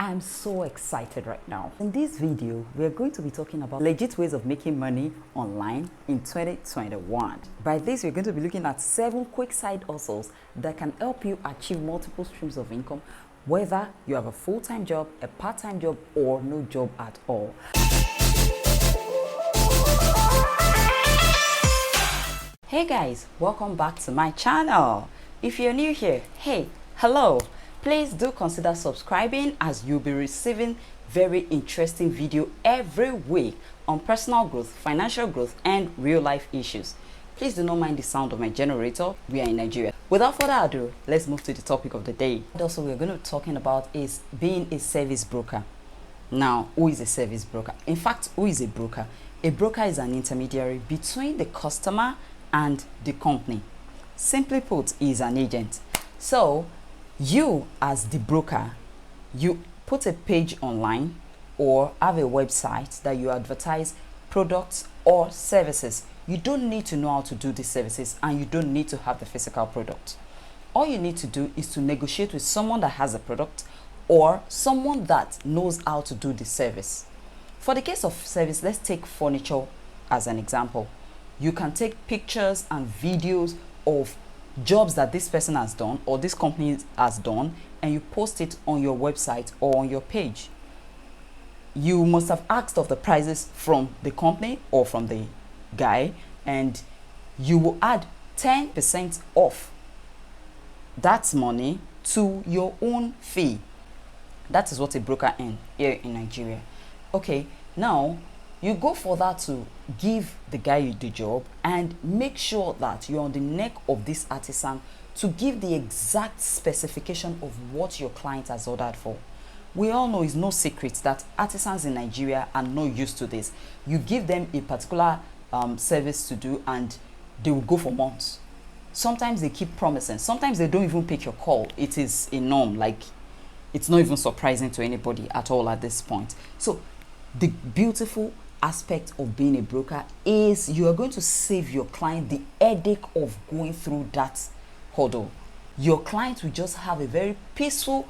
I'm so excited right now. In this video, we are going to be talking about legit ways of making money online in 2021. By this, we're going to be looking at 7 quick side hustles that can help you achieve multiple streams of income, whether you have a full-time job, a part-time job, or no job at all. Hey guys, welcome back to my channel. If you're new here, hey, hello. Please do consider subscribing, as you'll be receiving very interesting video every week on personal growth, financial growth, and real life issues. Please do not mind the sound of my generator. We are in Nigeria. Without further ado, let's move to the topic of the day. Also, we're going to be talking about is being a service broker. Now, who is a service broker? In fact, who is a broker? A broker is an intermediary between the customer and the company. Simply put, he is an agent. So you, as the broker, you put a page online or have a website that you advertise products or services. You don't need to know how to do these services, and you don't need to have the physical product. All you need to do is to negotiate with someone that has a product or someone that knows how to do the service. For the case of service, let's take furniture as an example. You can take pictures and videos of jobs that this person has done or this company has done, and you post it on your website or on your page. You must have asked of the prices from the company or from the guy, and you will add 10% off that money to your own fee. That is what a broker earns here in Nigeria. Okay, now you go further to give the guy the job and make sure that you're on the neck of this artisan to give the exact specification of what your client has ordered for. We all know it's no secret that artisans in Nigeria are not used to this. You give them a particular service to do and they will go for months. Sometimes they keep promising. Sometimes they don't even pick your call. It is a norm. Like, it's not even surprising to anybody at all at this point. So the beautiful aspect of being a broker is you are going to save your client the headache of going through that hurdle. Your client will just have a very peaceful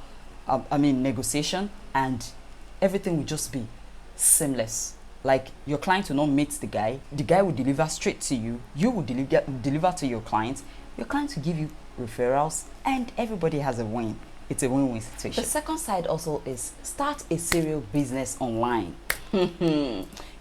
negotiation, and everything will just be seamless. Like, your client will not meet the guy will deliver straight to you, you will deliver to your client will give you referrals, and everybody has a win. It's a win-win situation. The second side also is start a serial business online.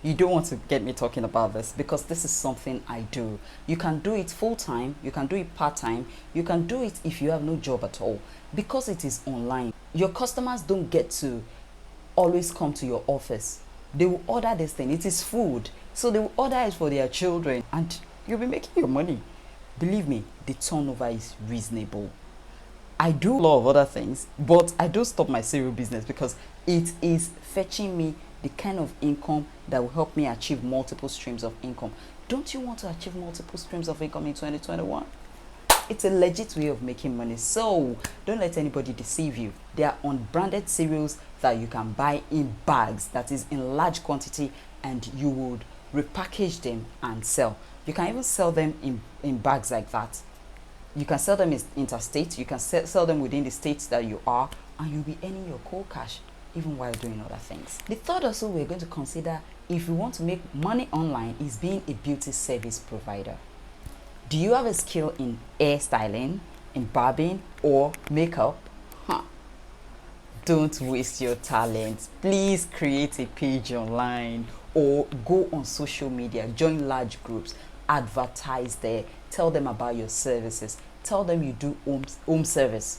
You don't want to get me talking about this, because this is something I do. You can do it full-time, you can do it part-time, you can do it if you have no job at all, because it is online. Your customers don't get to always come to your office. They will order this thing. It is food, so they will order it for their children, and you'll be making your money. Believe me, the turnover is reasonable. I do a lot of other things, but I don't stop my serial business because it is fetching me the kind of income that will help me achieve multiple streams of income. Don't you want to achieve multiple streams of income in 2021? It's a legit way of making money, so don't let anybody deceive you. There are unbranded cereals that you can buy in bags, that is in large quantity, and you would repackage them and sell. You can even sell them in bags like that. You can sell them interstate, you can sell them within the states that you are, and you'll be earning your cold cash even while doing other things. The third also we're going to consider if you want to make money online is being a beauty service provider. Do you have a skill in hairstyling, in barbing, or makeup? Don't waste your talent. Please create a page online or go on social media, join large groups, advertise there, tell them about your services, tell them you do home service.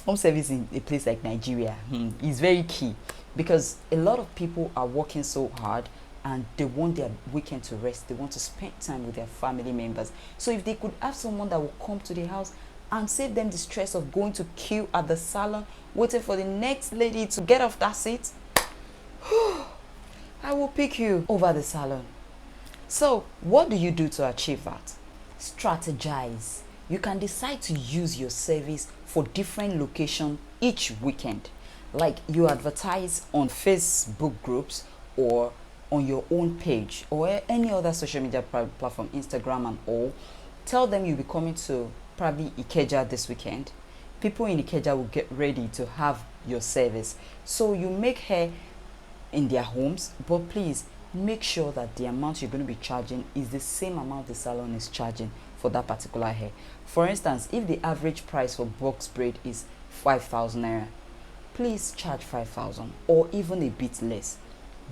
Home service in a place like Nigeria is very key, because a lot of people are working so hard and they want their weekend to rest. They want to spend time with their family members. So if they could have someone that will come to the house and save them the stress of going to queue at the salon, waiting for the next lady to get off that seat, I will pick you over the salon. So what do you do to achieve that? Strategize. You can decide to use your service for different locations each weekend. Like, you advertise on Facebook groups or on your own page or any other social media platform, Instagram and all. Tell them you'll be coming to probably Ikeja this weekend. people in Ikeja will get ready to have your service. So you make hair in their homes, but please make sure that the amount you're going to be charging is the same amount the salon is charging for that particular hair. For instance, if the average price for box braid is 5,000 naira, please charge 5,000 or even a bit less.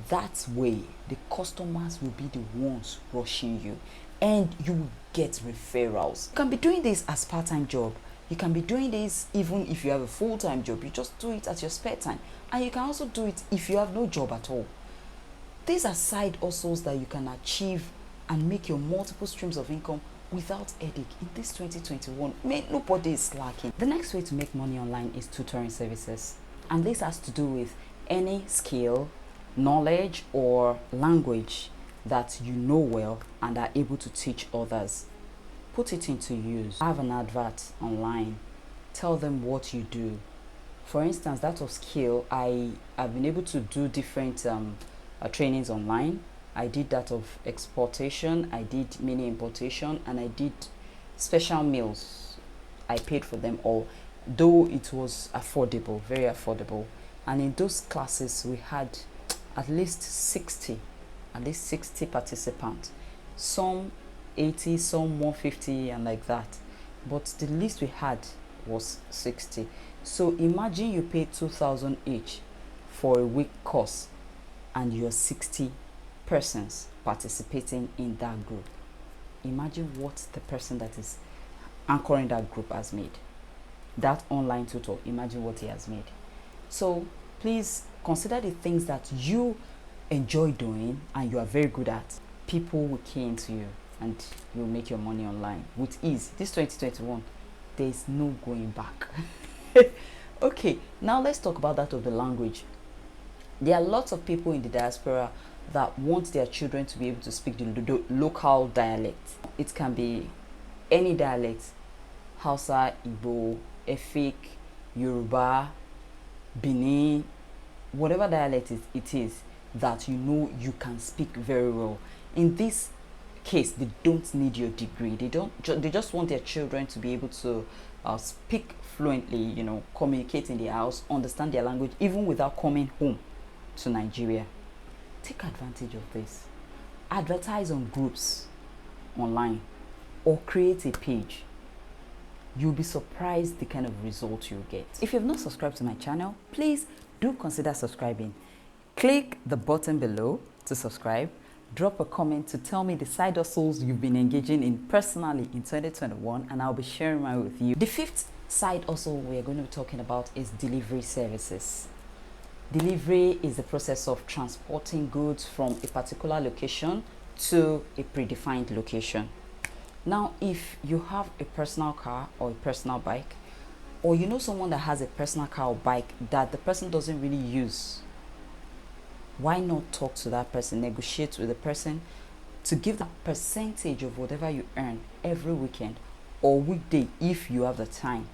That way the customers will be the ones rushing you and you will get referrals. You can be doing this as part-time job. You can be doing this even if you have a full-time job. You just do it at your spare time, and you can also do it if you have no job at all. These are side hustles that you can achieve and make your multiple streams of income without headache in this 2021. Nobody is slacking. The next way to make money online is tutoring services, and this has to do with any skill, knowledge or language that you know well and are able to teach others. Put it into use. Have an advert online. Tell them what you do. For instance, that of skill, I have been able to do different trainings online. I did that of exportation, I did mini importation, and I did special meals. I paid for them all, though it was affordable, very affordable. And in those classes we had at least 60 participants, some 80, some 150 and like that, but the least we had was 60. So imagine you pay 2,000 each for a week course and you're 60 persons participating in that group. Imagine what the person that is anchoring that group has made. That online tutor, imagine what he has made. So please consider the things that you enjoy doing and you are very good at. People will key into you and you'll make your money online with ease. This 2021, there is no going back. Okay, now let's talk about that of the language. There are lots of people in the diaspora that want their children to be able to speak the local dialect. It can be any dialect: Hausa, Igbo, Efik, Yoruba, Benin, whatever dialect it is that you know you can speak very well. In this case, they don't need your degree. They just want their children to be able to speak fluently, you know, communicate in their house, understand their language, even without coming home to Nigeria. Take advantage of this. Advertise on groups online or create a page. You'll be surprised the kind of results you'll get. If you've not subscribed to my channel, please do consider subscribing. Click the button below to subscribe. Drop a comment to tell me the side hustles you've been engaging in personally in 2021, and I'll be sharing mine with you. The fifth side hustle we're going to be talking about is delivery services. Delivery is the process of transporting goods from a particular location to a predefined location. Now, if you have a personal car or a personal bike, or you know someone that has a personal car or bike that the person doesn't really use, why not talk to that person, negotiate with the person to give that percentage of whatever you earn every weekend or weekday if you have the time.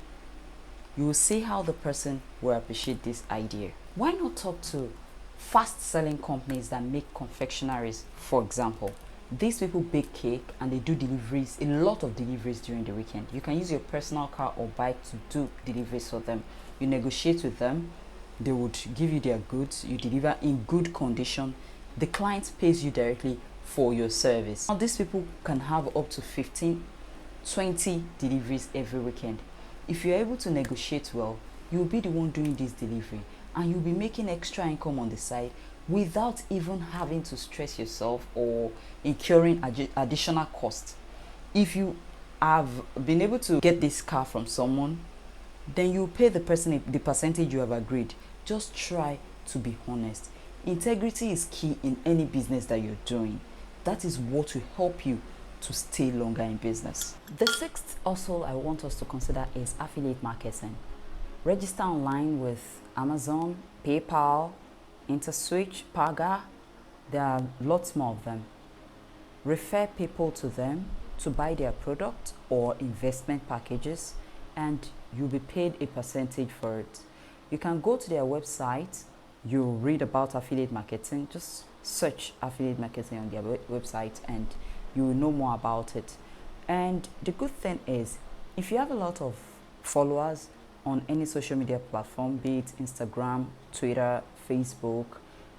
You will see how the person will appreciate this idea. Why not talk to fast selling companies that make confectionaries, for example? These people bake cake and they do deliveries, a lot of deliveries during the weekend. You can use your personal car or bike to do deliveries for them. You negotiate with them, they would give you their goods, you deliver in good condition, the client pays you directly for your service. Now these people can have up to 15, 20 deliveries every weekend. If you're able to negotiate well, you'll be the one doing this delivery and you'll be making extra income on the side without even having to stress yourself or incurring additional costs. If you have been able to get this car from someone, then you pay the person the percentage you have agreed. Just try to be honest. Integrity is key in any business that you're doing. That is what will help you to stay longer in business. The sixth hustle I want us to consider is affiliate marketing. Register online with Amazon, PayPal, InterSwitch, Paga. There are lots more of them. Refer people to them to buy their product or investment packages, and you'll be paid a percentage for it. You can go to their website, you'll read about affiliate marketing, just search affiliate marketing on their website and you will know more about it. And the good thing is, if you have a lot of followers on any social media platform, be it Instagram, Twitter, Facebook.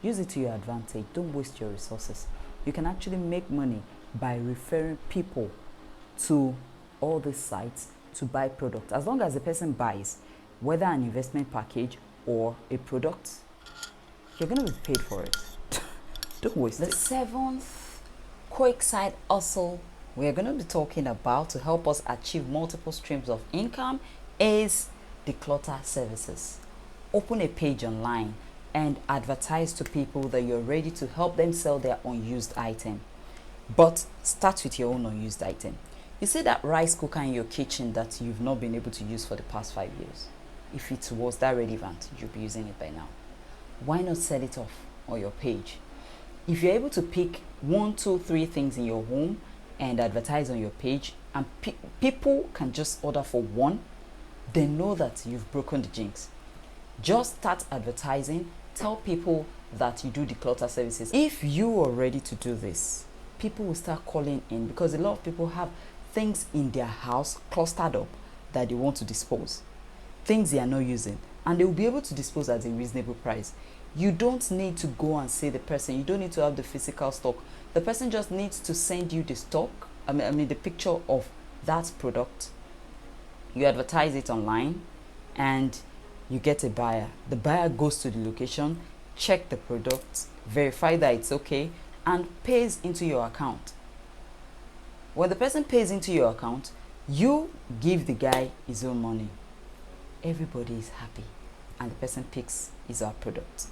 Use it to your advantage. Don't waste your resources. You can actually make money by referring people to all these sites to buy products. As long as the person buys, whether an investment package or a product, you're going to be paid for it. Don't waste it. The seventh quick side hustle we're going to be talking about to help us achieve multiple streams of income is Declutter Services. Open a page online and advertise to people that you're ready to help them sell their unused item. But start with your own unused item. You see that rice cooker in your kitchen that you've not been able to use for the past 5 years? If it was that relevant, you'll be using it by now. Why not sell it off on your page? If you're able to pick 1, 2, 3 things in your home and advertise on your page, and people can just order for one, they know that you've broken the jinx. Just start advertising. Tell people that you do declutter services. If you are ready to do this, people will start calling in, because a lot of people have things in their house clustered up that they want to dispose, things they are not using, and they will be able to dispose at a reasonable price. You don't need to go and see the person. You don't need to have the physical stock. The person just needs to send you the stock, I mean the picture of that product. You advertise it online and you get a buyer. The buyer goes to the location, check the product, verify that it's okay, and pays into your account. When the person pays into your account, you give the guy his own money. Everybody is happy and the person picks his own product.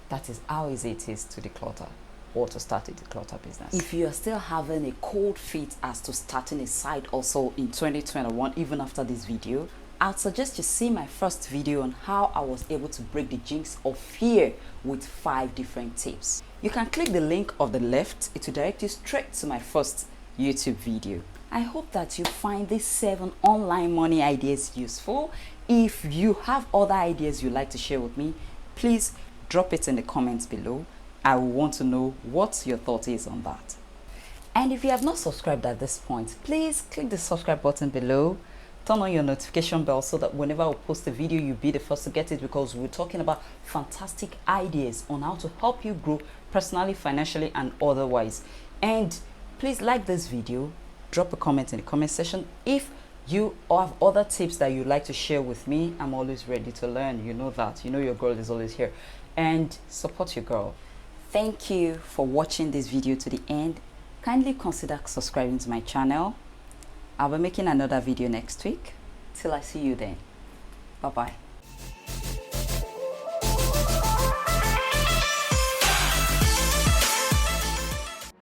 That is how easy it is to declutter or to start a declutter business. If you are still having a cold feet as to starting a side also in 2021, even after this video, I'd suggest you see my first video on how I was able to break the jinx of fear with 5 different tips. You can click the link on the left. It will direct you straight to my first YouTube video. I hope that you find these 7 online money ideas useful. If you have other ideas you'd like to share with me, please drop it in the comments below. I will want to know what your thought is on that. And if you have not subscribed at this point, please click the subscribe button below. Turn on your notification bell so that whenever I post a video, you'll be the first to get it, because we're talking about fantastic ideas on how to help you grow personally, financially, and otherwise. And please like this video, drop a comment in the comment section. If you have other tips that you'd like to share with me, I'm always ready to learn. You know that. You know your girl is always here. And support your girl. Thank you for watching this video to the end. Kindly consider subscribing to my channel. I'll be making another video next week. Till I see you then. Bye-bye.